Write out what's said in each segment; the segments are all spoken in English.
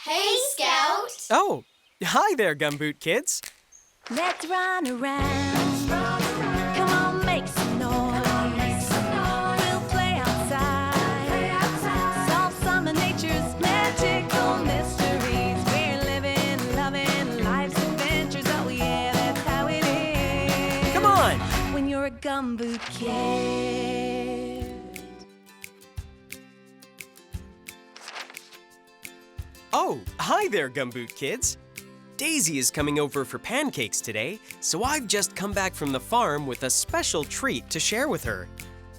Hey, Scout! Oh, hi there, Gumboot Kids. Let's run around. Come on, make some noise. We'll play outside. Solve some of nature's magical mysteries. We're living, loving life's adventures. Oh yeah, that's how it is. Come on! When you're a Gumboot Kid. Oh, hi there, Gumboot Kids. Daisy is coming over for pancakes today, so I've just come back from the farm with a special treat to share with her.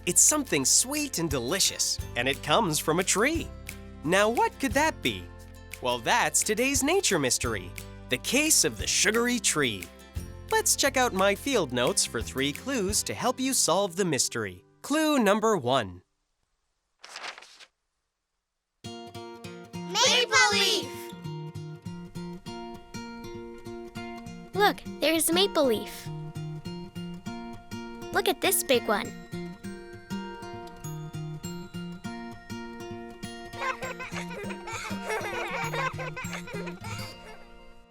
It's something sweet and delicious, and it comes from a tree. Now, what could that be? Well, that's today's nature mystery, the case of the sugary tree. Let's check out my field notes for 3 clues to help you solve the mystery. Clue number 1. Maple leaf! Look, there's a maple leaf. Look at this big one.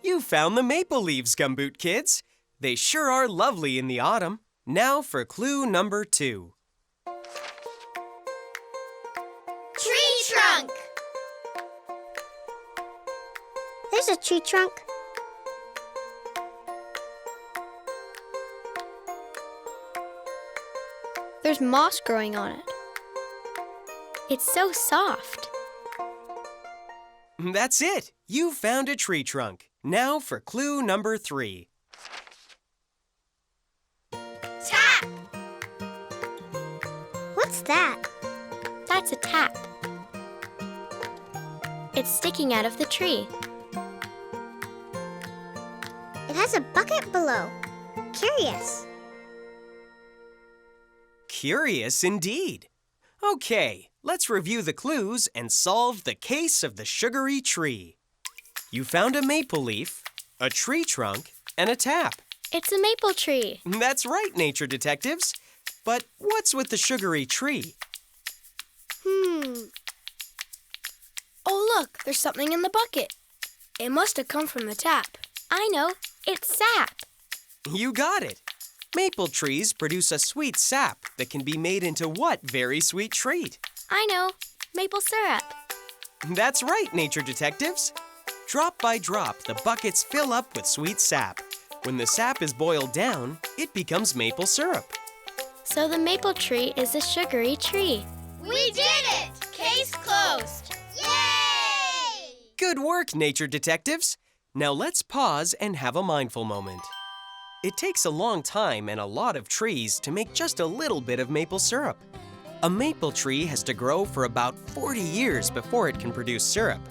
You found the maple leaves, Gumboot Kids. They sure are lovely in the autumn. Now for clue number 2. Tree trunk! There's a tree trunk. There's moss growing on it. It's so soft. That's it. You found a tree trunk. Now for clue number 3. Tap! What's that? That's a tap. It's sticking out of the tree. It has a bucket below. Curious. Curious indeed. Okay, let's review the clues and solve the case of the sugary tree. You found a maple leaf, a tree trunk, and a tap. It's a maple tree. That's right, nature detectives. But what's with the sugary tree? Oh, look, there's something in the bucket. It must have come from the tap. I know. It's sap. You got it. Maple trees produce a sweet sap that can be made into what very sweet treat? I know. Maple syrup. That's right, nature detectives. Drop by drop, the buckets fill up with sweet sap. When the sap is boiled down, it becomes maple syrup. So the maple tree is a sugary tree. We did it! Case closed! Yay! Good work, nature detectives. Now let's pause and have a mindful moment. It takes a long time and a lot of trees to make just a little bit of maple syrup. A maple tree has to grow for about 40 years before it can produce syrup.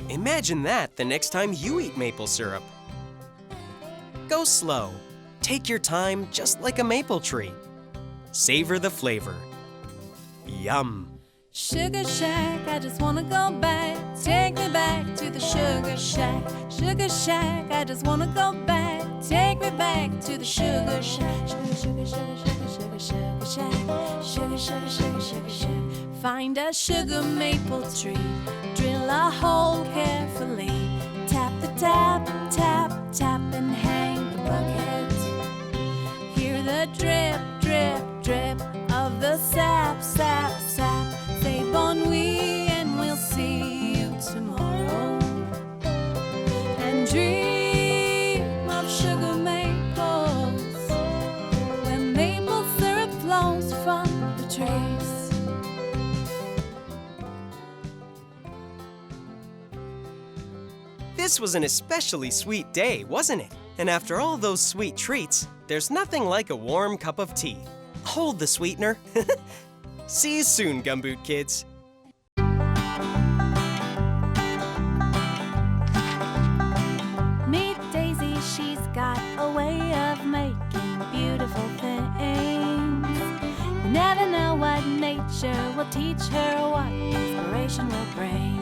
Imagine that the next time you eat maple syrup. Go slow. Take your time just like a maple tree. Savor the flavor. Yum. Sugar Shack, I just wanna go back. Take me back to the Sugar Shack. Sugar Shack, I just wanna go back. Take me back to the Sugar Shack. Sugar, sugar, sugar, sugar, sugar, sugar shack. Sugar, sugar, sugar, sugar, sugar. Find a sugar maple tree. Drill a hole carefully. Tap the tap, tap, tap, and hang the bucket. Hear the drip, drip, drip of the sap, sap, sap. Say bon nuit and we'll see you tomorrow. And dream of sugar maples where maple syrup flows from the trees. This was an especially sweet day, wasn't it? And after all those sweet treats, there's nothing like a warm cup of tea. Hold the sweetener. See you soon, Gumboot Kids. Meet Daisy, she's got a way of making beautiful things. You never know what nature will teach her, what inspiration will bring.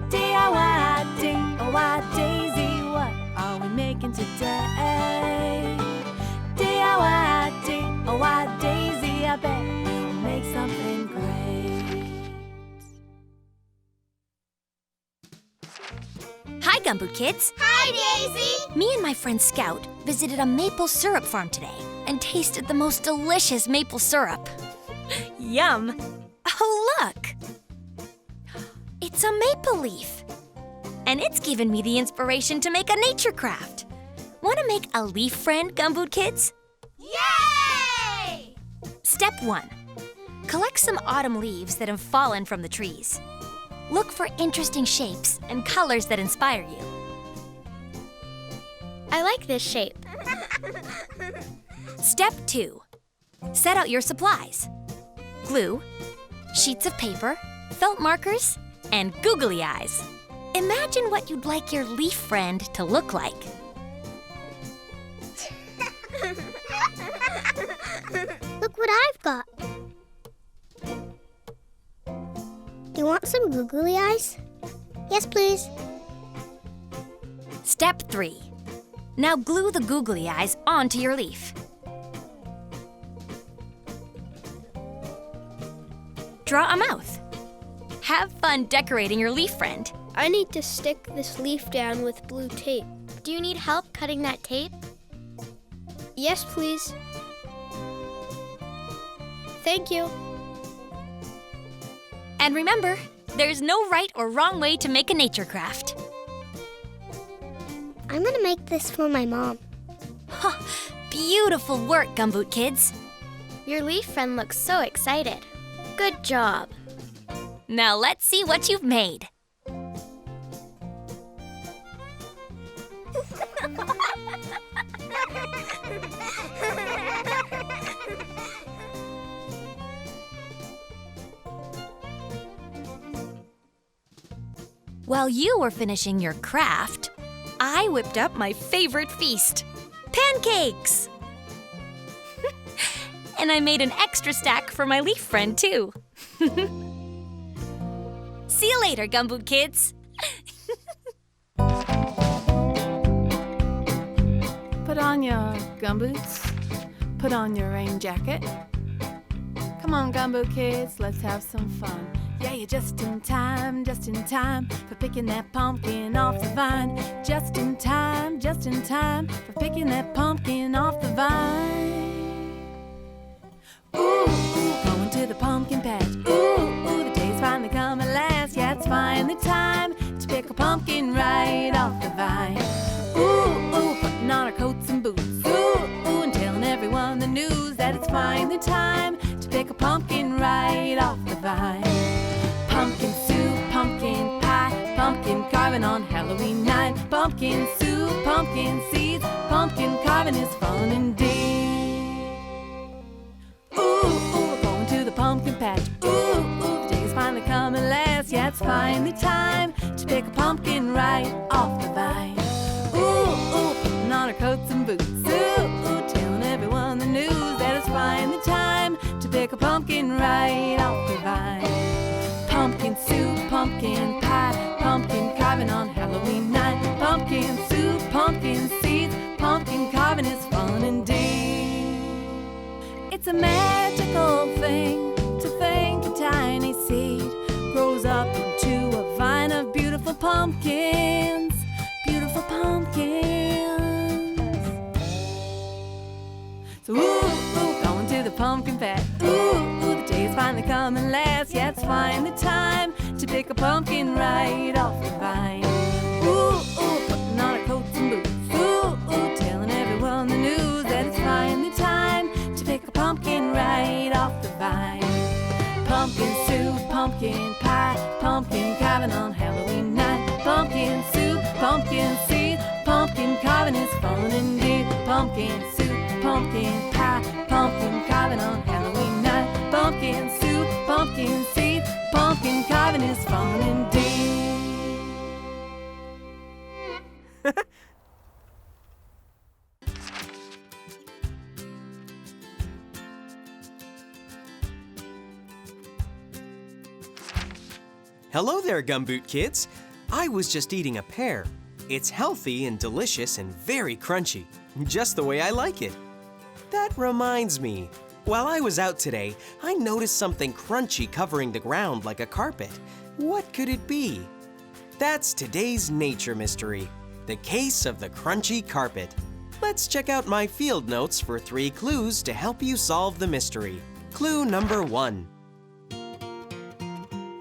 DIY, DIY, Daisy, what are we making today? DIY, DIY, Daisy, I bet we'll make something great. Gumboot Kids. Hi, Daisy. Me and my friend Scout visited a maple syrup farm today and tasted the most delicious maple syrup. Yum! Oh, look! It's a maple leaf. And it's given me the inspiration to make a nature craft. Want to make a leaf friend, Gumboot Kids? Yay! Step 1. Collect some autumn leaves that have fallen from the trees. Look for interesting shapes and colors that inspire you. I like this shape. Step 2. Set out your supplies. Glue, sheets of paper, felt markers, and googly eyes. Imagine what you'd like your leaf friend to look like. Look what I've got. You want some googly eyes? Yes, please. Step 3. Now glue the googly eyes onto your leaf. Draw a mouth. Have fun decorating your leaf friend. I need to stick this leaf down with blue tape. Do you need help cutting that tape? Yes, please. Thank you. And remember, there's no right or wrong way to make a nature craft. I'm gonna make this for my mom. Beautiful work, Gumboot Kids. Your leaf friend looks so excited. Good job. Now let's see what you've made. While you were finishing your craft, I whipped up my favorite feast, pancakes! And I made an extra stack for my leaf friend, too. See you later, Gumboot Kids. Put on your gumboots. Put on your rain jacket. Come on, Gumboot Kids, let's have some fun. Yeah, you're just in time for picking that pumpkin off the vine. Just in time for picking that pumpkin off the vine. Ooh, going to the pumpkin patch. Ooh, the day's finally come at last. Yeah, it's finally time to pick a pumpkin right off the vine. Ooh, putting on our coats and boots. Ooh, and telling everyone the news that it's finally time to pick a pumpkin right off the vine. Pumpkin soup, pumpkin pie, pumpkin carving on Halloween night. Pumpkin soup, pumpkin seeds, pumpkin carving is fun indeed. Ooh, we're going to the pumpkin patch. Ooh, the day's finally come at last. Yeah, it's finally time to pick a pumpkin right off the vine. Ooh, putting on our coats and boots. Ooh, telling everyone the news that it's finally time to pick a pumpkin right off the vine. Pumpkin soup, pumpkin pie, pumpkin carving on Halloween night. Pumpkin soup, pumpkin seeds, pumpkin carving is fun indeed. It's a magical thing to think a tiny seed grows up into a vine of beautiful pumpkins. Beautiful pumpkins. So going to the pumpkin patch. The day's finally coming last. Yeah, it's finally time to pick a pumpkin right off the vine. Putting on our coats and boots. Telling everyone the news that it's finally time to pick a pumpkin right off the vine. Pumpkin soup, pumpkin pie, pumpkin carving on Halloween night. Pumpkin soup, pumpkin seeds, pumpkin carving is fun indeed. Pumpkin soup, pumpkin pie, pumpkin carving on Halloween night. Pumpkin soup, pumpkin seeds, pumpkin carving is fun indeed. Hello there, Gumboot Kids. I was just eating a pear. It's healthy and delicious and very crunchy, just the way I like it. That reminds me, while I was out today, I noticed something crunchy covering the ground like a carpet. What could it be? That's today's nature mystery, the case of the crunchy carpet. Let's check out my field notes for 3 clues to help you solve the mystery. Clue number 1.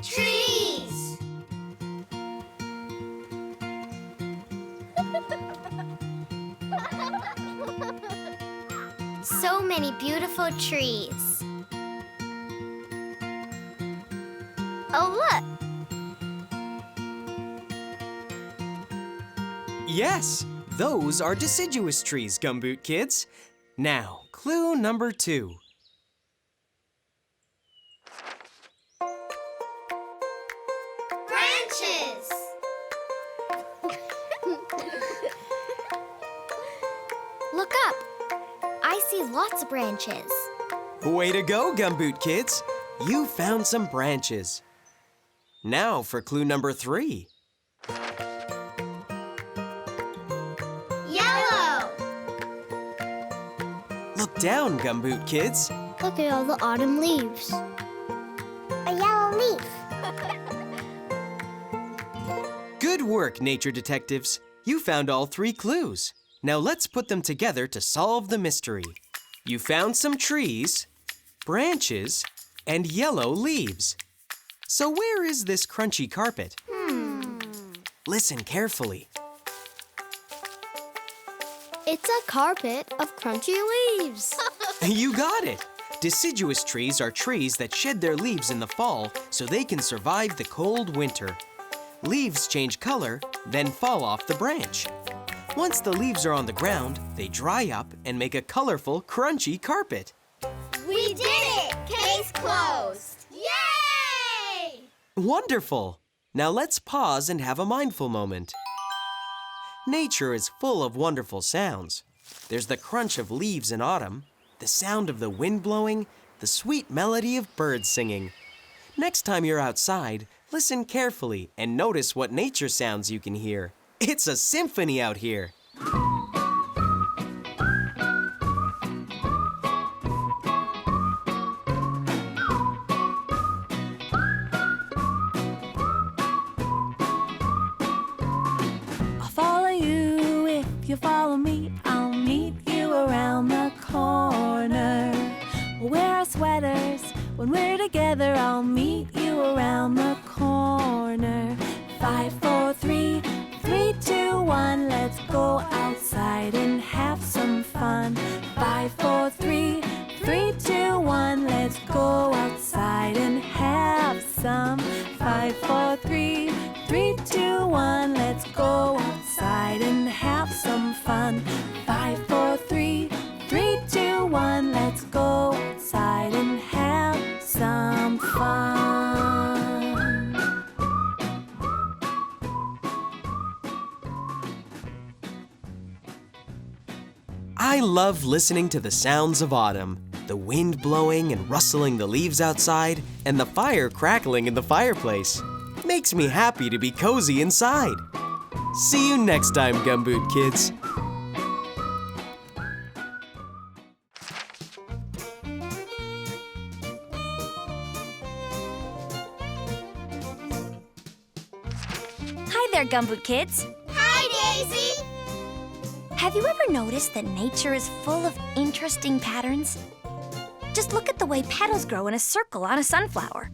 Trees. So many beautiful trees. Oh, look. Yes, those are deciduous trees, Gumboot Kids. Now, clue number 2. Branches. Look up. I see lots of branches. Way to go, Gumboot Kids. You found some branches. Now for clue number 3. Yellow. Look down, Gumboot Kids. Look at all the autumn leaves. A yellow leaf. Good work, nature detectives. You found all 3 clues. Now let's put them together to solve the mystery. You found some trees, branches, and yellow leaves. So where is this crunchy carpet? Listen carefully. It's a carpet of crunchy leaves. You got it! Deciduous trees are trees that shed their leaves in the fall so they can survive the cold winter. Leaves change color, then fall off the branch. Once the leaves are on the ground, they dry up and make a colorful, crunchy carpet. We did it! Case closed. Yay! Wonderful! Now let's pause and have a mindful moment. Nature is full of wonderful sounds. There's the crunch of leaves in autumn, the sound of the wind blowing, the sweet melody of birds singing. Next time you're outside, listen carefully and notice what nature sounds you can hear. It's a symphony out here. I'll follow you if you follow me. I'll meet you around the corner. We'll wear our sweaters when we're together. I'll meet you around the corner. 5, 4, 3, 3, 2, 1. Let's go outside and have some fun. 5, 4, 3, 3, 2, 1. Let's go outside and have some. 5, 4, 3, 3, 2, 1. Let's go outside and have some fun. 5, 4, 3, 3, 2, 1. Let's go outside and have some fun. I love listening to the sounds of autumn. The wind blowing and rustling the leaves outside, and the fire crackling in the fireplace. Makes me happy to be cozy inside. See you next time, Gumboot Kids. Hi there, Gumboot Kids. Hi, Daisy. Have you ever noticed that nature is full of interesting patterns? Just look at the way petals grow in a circle on a sunflower.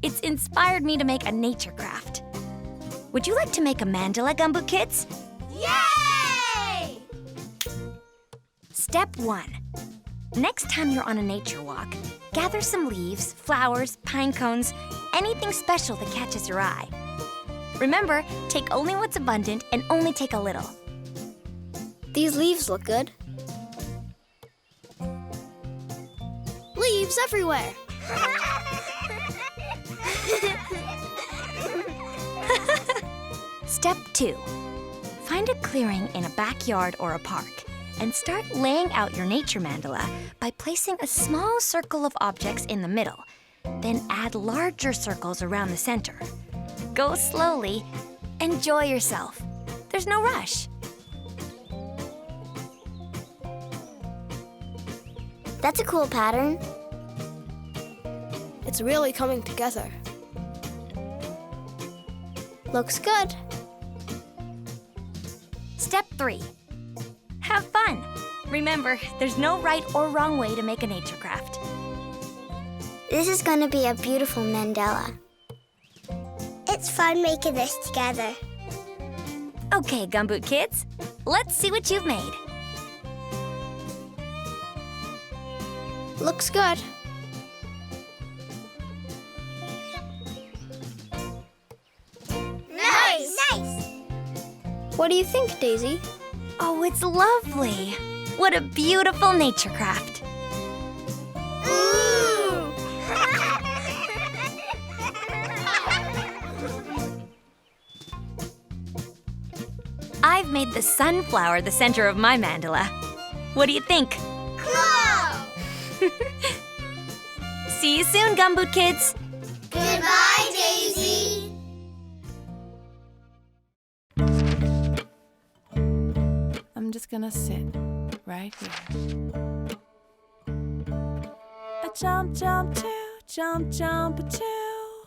It's inspired me to make a nature craft. Would you like to make a mandala, Gumboot Kids? Yay! Step 1. Next time you're on a nature walk, gather some leaves, flowers, pine cones, anything special that catches your eye. Remember, take only what's abundant and only take a little. These leaves look good. Leaves everywhere. Step 2. Find a clearing in a backyard or a park and start laying out your nature mandala by placing a small circle of objects in the middle. Then add larger circles around the center. Go slowly. Enjoy yourself. There's no rush. That's a cool pattern. It's really coming together. Looks good. Step 3. Have fun. Remember, there's no right or wrong way to make a nature craft. This is going to be a beautiful mandala. It's fun making this together. Okay, Gumboot Kids, let's see what you've made. Looks good. Nice! What do you think, Daisy? Oh, it's lovely. What a beautiful nature craft. Ooh! I've made the sunflower the center of my mandala. What do you think? Cool! See you soon, Gumboot Kids. Goodbye, Daisy! I'm just gonna sit right here. A jump, jump, two, jump, jump, a two.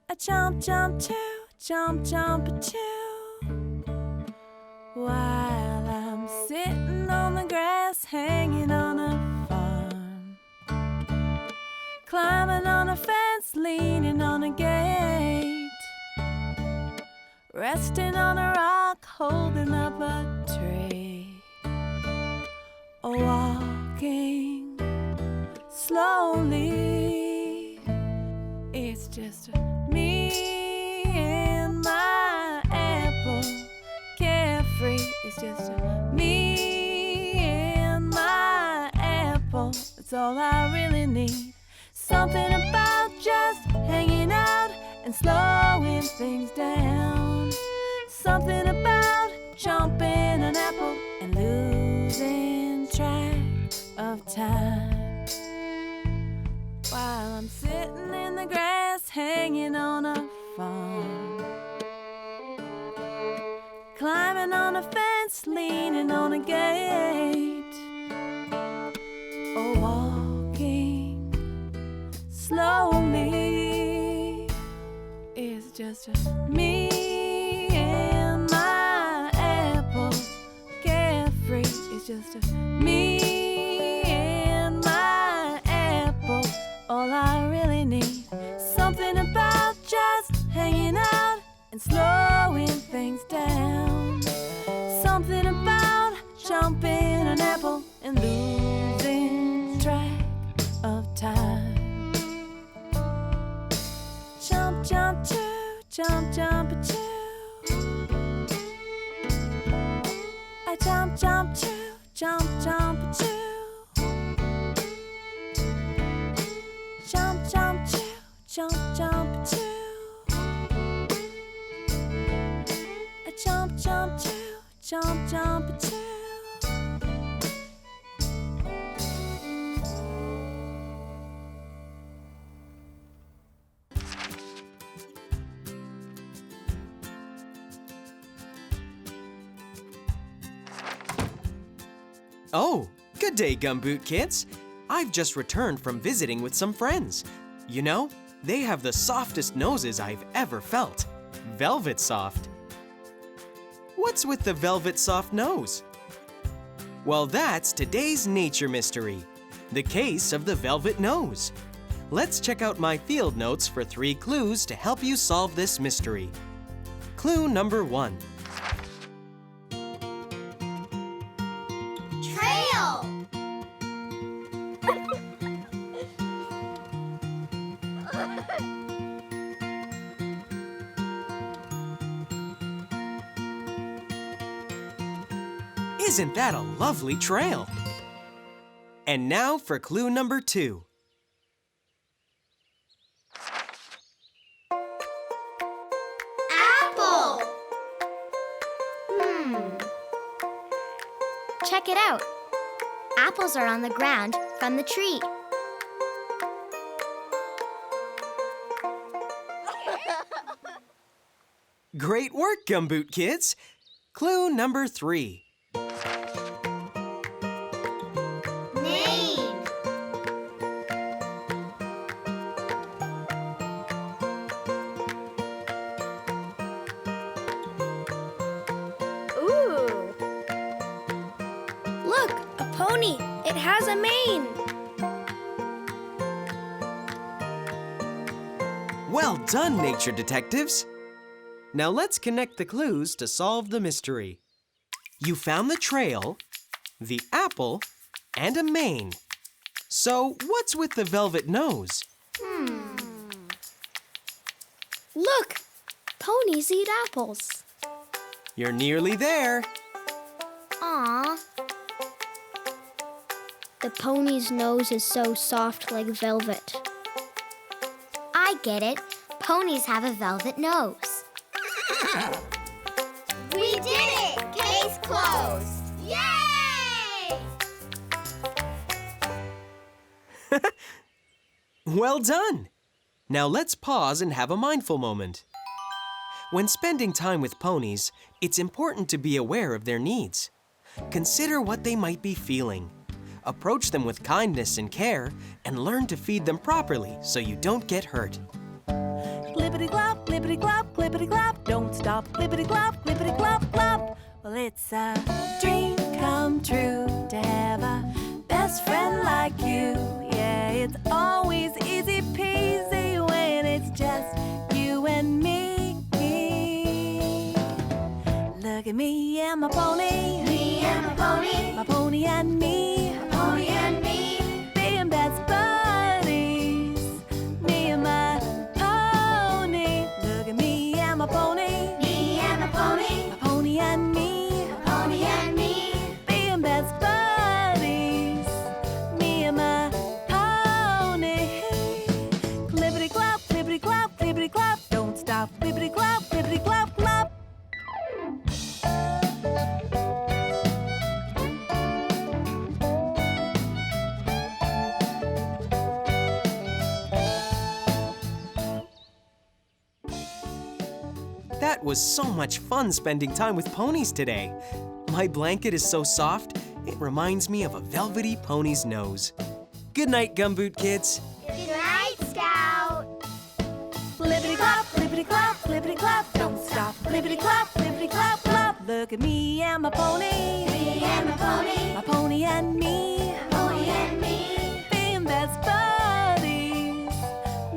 A jump, jump, two, jump, jump, a two. While I'm sitting on the grass, hanging on a farm, climbing on a fence, leaning on a gate, resting on a rock, holding up a tree, walking slowly. It's just me and my apple, carefree. It's just me and my apple. That's all I really need. Something about just hanging out and slowing things down. Something about jumping an apple and losing track of time. While I'm sitting in the grass, hanging on a farm, climbing on a fence, leaning on a gate, walking slowly. It's just me and my apple, carefree. It's just me and my apple, all I really need. Something about just hanging out and slowing things down. Something about jumping an apple and losing track of time. Jump, jump, two, jump, jump, a two. I jump, jump, two, jump, jump, a two. Jump, jump, two, jump, jump, a two. I jump, jump, two, jump, jump, a two. Oh, good day, Gumboot Kids. I've just returned from visiting with some friends. You know, they have the softest noses I've ever felt. Velvet soft. What's with the velvet soft nose? Well, that's today's nature mystery, the case of the velvet nose. Let's check out my field notes for 3 clues to help you solve this mystery. Clue number 1. Trail! Isn't that a lovely trail? And now for clue number 2. Apple! Check it out. Apples are on the ground from the tree. Great work, Gumboot Kids. Clue number 3. Name! pony. It has a mane. Well done, nature detectives. Now let's connect the clues to solve the mystery. You found the trail, the apple, and a mane. So what's with the velvet nose? Look, ponies eat apples. You're nearly there. Aw. The pony's nose is so soft like velvet. I get it. Ponies have a velvet nose. We did it! Case closed! Yay! Well done. Now let's pause and have a mindful moment. When spending time with ponies, it's important to be aware of their needs. Consider what they might be feeling. Approach them with kindness and care, and learn to feed them properly so you don't get hurt. Clippity-clop, clippity-clop, clippity-clop. Don't stop, clippity-clop, clippity-clop, clop. Well, it's a dream come true to have a best friend like you. Yeah, it's always easy peasy when it's just you and me. Look at me and my pony. Me and my pony. My pony and me. My pony and me. Being best buddies. Me and my pony. Look at me and my pony. Me and my pony. My pony and me. My pony and me. Being best buddies. Me and my pony. Clippity-clop, clippity-clop, clippity-clop. Don't stop, clippity-clop, clippity-clop, clop. That was so much fun spending time with ponies today. My blanket is so soft, it reminds me of a velvety pony's nose. Good night, Gumboot Kids. Good night, Scout. Clippity-clop, clippity-clop, clippity-clop. Don't stop, clippity-clop, clippity-clop, clop. Look at me and my pony. Me and my pony. My pony and me. My pony and me. Being best buddies.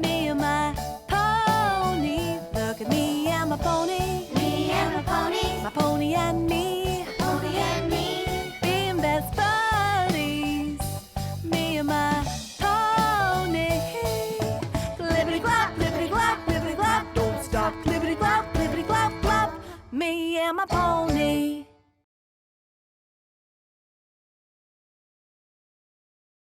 Me and my pony. Look at me and my pony. Me and my pony. My pony and me. My pony and me. Being best buddies. Me and my pony. Clippity-clop, clippity-clop, clippity-clop. Don't stop, clippity-clop, clippity-clop, clop. Me and my pony.